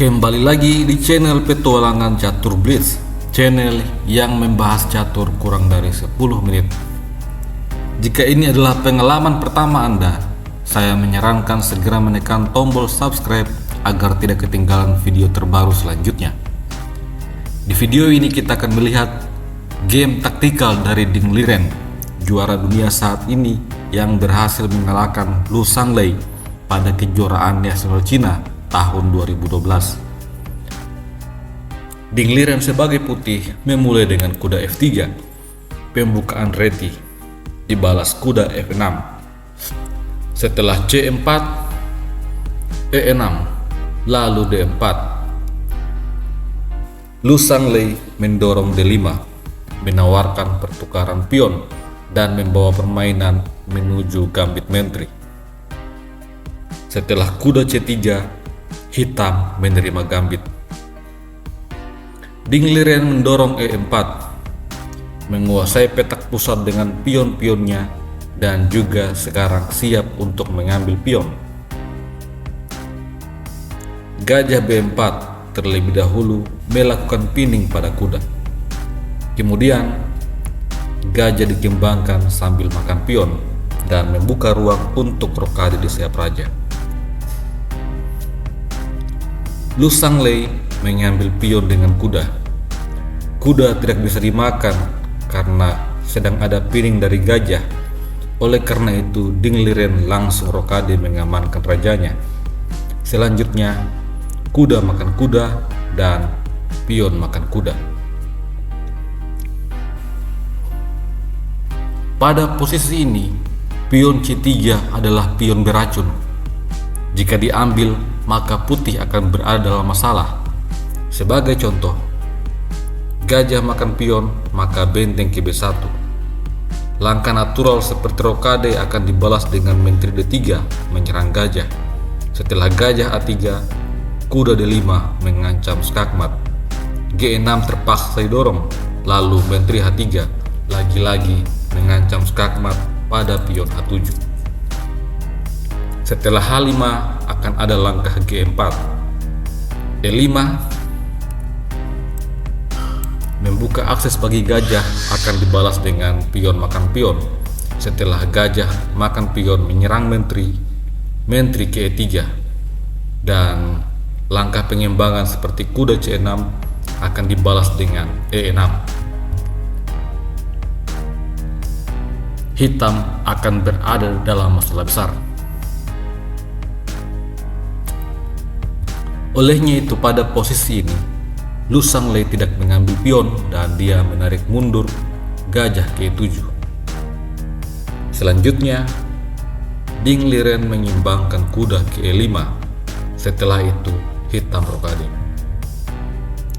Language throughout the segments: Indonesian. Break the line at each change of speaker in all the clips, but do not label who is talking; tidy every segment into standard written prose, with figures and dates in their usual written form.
Kembali lagi di channel Petualangan Catur Blitz, channel yang membahas catur kurang dari 10 menit. Jika ini adalah pengalaman pertama Anda, saya menyarankan segera menekan tombol subscribe agar tidak ketinggalan video terbaru selanjutnya. Di video ini kita akan melihat game taktikal dari Ding Liren, juara dunia saat ini yang berhasil mengalahkan Lu Shanglei pada kejuaraan nasional Cina tahun 2012. Ding Liren sebagai putih memulai dengan kuda F3, pembukaan reti, dibalas kuda F6. Setelah C4, E6, lalu D4. Lu Shanglei mendorong D5, menawarkan pertukaran pion dan membawa permainan menuju gambit menteri. Setelah kuda C3, hitam menerima gambit. Ding Liren mendorong E4, menguasai petak pusat dengan pion-pionnya dan juga sekarang siap untuk mengambil pion. Gajah B4 terlebih dahulu melakukan pinning pada kuda. Kemudian gajah dikembangkan sambil makan pion dan membuka ruang untuk rokade di sayap raja. Lu Shanglei mengambil pion dengan kuda. Kuda tidak bisa dimakan karena sedang ada pining dari gajah. Oleh karena itu, Ding Liren langsung rokade mengamankan rajanya. Selanjutnya, kuda makan kuda dan pion makan kuda. Pada posisi ini, pion C3 adalah pion beracun. Jika diambil, maka putih akan berada dalam masalah. Sebagai contoh, gajah makan pion, maka benteng ke B1. Langkah natural seperti rokade akan dibalas dengan menteri D3 menyerang gajah. Setelah gajah A3, kuda D5 mengancam skakmat. G6 terpaksa didorong, lalu menteri H3 lagi-lagi mengancam skakmat pada pion H7. Setelah H5 akan ada langkah G4. E5 membuka akses bagi gajah akan dibalas dengan pion makan pion. Setelah gajah makan pion menyerang menteri ke E3, dan langkah pengembangan seperti kuda C6 akan dibalas dengan E6. Hitam akan berada dalam masalah besar. Olehnya itu, pada posisi ini Lu Shanglei tidak mengambil pion dan dia menarik mundur gajah ke E7. Selanjutnya, Ding Liren menyimbangkan kuda ke E5. Setelah itu, hitam rokade.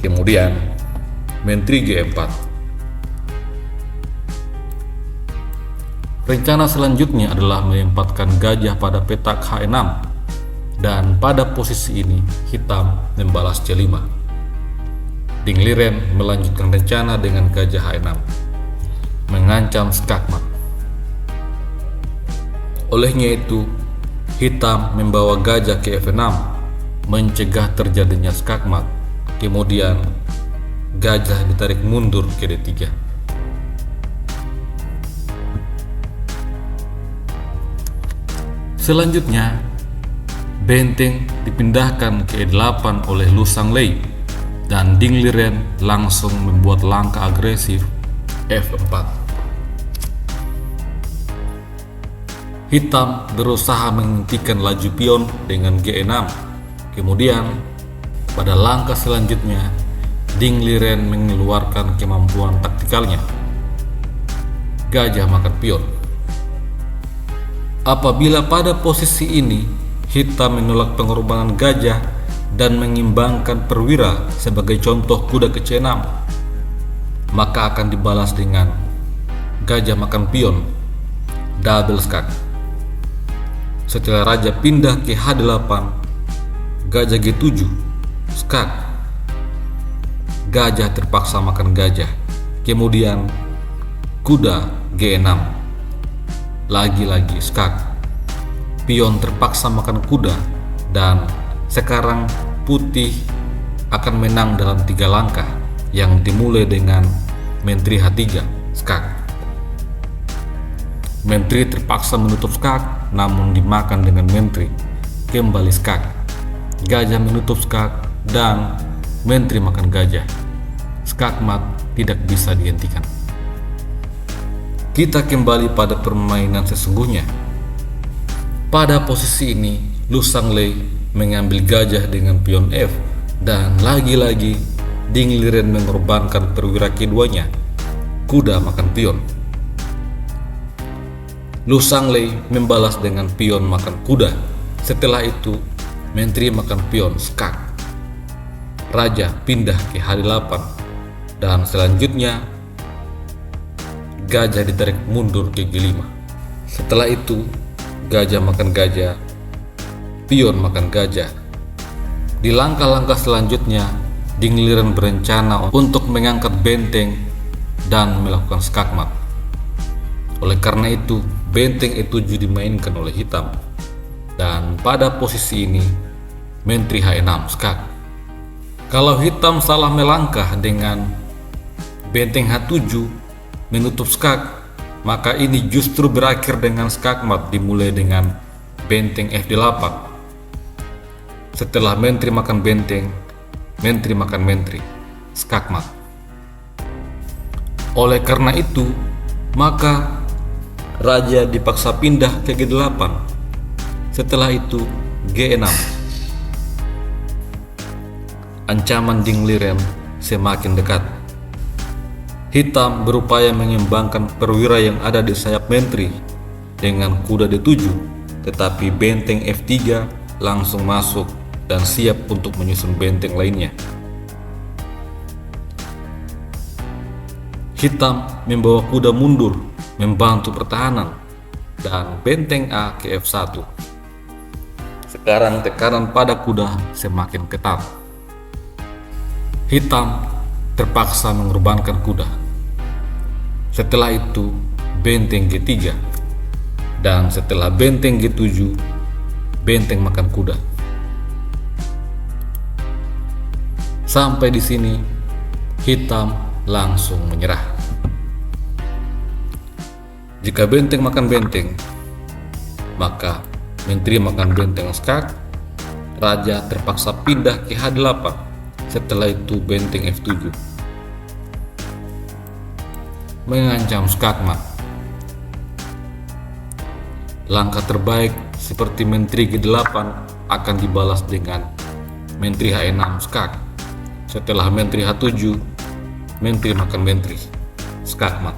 Kemudian, menteri G4. Rencana selanjutnya adalah menempatkan gajah pada petak H6. Dan pada posisi ini, hitam membalas C5. Ding Liren melanjutkan rencana dengan gajah H6, mengancam skakmat. Olehnya itu, hitam membawa gajah ke F6, mencegah terjadinya skakmat. Kemudian, gajah ditarik mundur ke D3. Selanjutnya, benteng dipindahkan ke E8 oleh Lu Shanglei dan Ding Liren langsung membuat langkah agresif F4. Hitam berusaha menghentikan laju pion dengan G6. Kemudian pada langkah selanjutnya, Ding Liren mengeluarkan kemampuan taktikalnya, gajah makan pion. Apabila pada posisi ini hitam menolak pengorbanan gajah dan mengimbangkan perwira sebagai contoh kuda ke C6, maka akan dibalas dengan gajah makan pion, double skak. Setelah raja pindah ke H8, gajah G7, skak. Gajah terpaksa makan gajah. Kemudian kuda G6, lagi-lagi skak. Pion terpaksa makan kuda dan sekarang putih akan menang dalam 3 langkah yang dimulai dengan Menteri H3, skak. Menteri terpaksa menutup skak, namun dimakan dengan Menteri, kembali skak. Gajah menutup skak dan Menteri makan gajah. Skakmat tidak bisa dihentikan. Kita kembali pada permainan sesungguhnya. Pada posisi ini, Lu Sanglei mengambil gajah dengan pion F dan lagi-lagi Ding Liren mengorbankan perwira keduanya, kuda makan pion. Lu Sanglei membalas dengan pion makan kuda. Setelah itu, Menteri makan pion skak. Raja pindah ke H8 dan selanjutnya gajah ditarik mundur ke G5. Setelah itu, gajah makan gajah, pion makan gajah. Di langkah-langkah selanjutnya, Ding Liren berencana untuk mengangkat benteng dan melakukan skakmat. Oleh karena itu, benteng E7 dimainkan oleh hitam. Dan pada posisi ini, Menteri H6 skak. Kalau hitam salah melangkah dengan benteng H7 menutup skak, maka ini justru berakhir dengan skakmat dimulai dengan benteng F8. Setelah Menteri makan benteng, Menteri makan Menteri, skakmat. Oleh karena itu, maka Raja dipaksa pindah ke G8. Setelah itu G6. Ancaman Ding Liren semakin dekat. Hitam berupaya mengimbangkan perwira yang ada di sayap Menteri dengan kuda D7, tetapi benteng F3 langsung masuk dan siap untuk menyusun benteng lainnya. Hitam membawa kuda mundur membantu pertahanan dan benteng A ke F1. Sekarang tekanan pada kuda semakin ketat. Hitam terpaksa mengorbankan kuda. Setelah itu benteng G3, dan setelah benteng G7, benteng makan kuda. Sampai di sini hitam langsung menyerah. Jika benteng makan benteng, maka Menteri makan benteng skak. Raja terpaksa pindah ke H8. Setelah itu benteng F7 mengancam skakmat. Langkah terbaik seperti Menteri G8 akan dibalas dengan Menteri H6 skak. Setelah Menteri H7, Menteri makan Menteri, skakmat.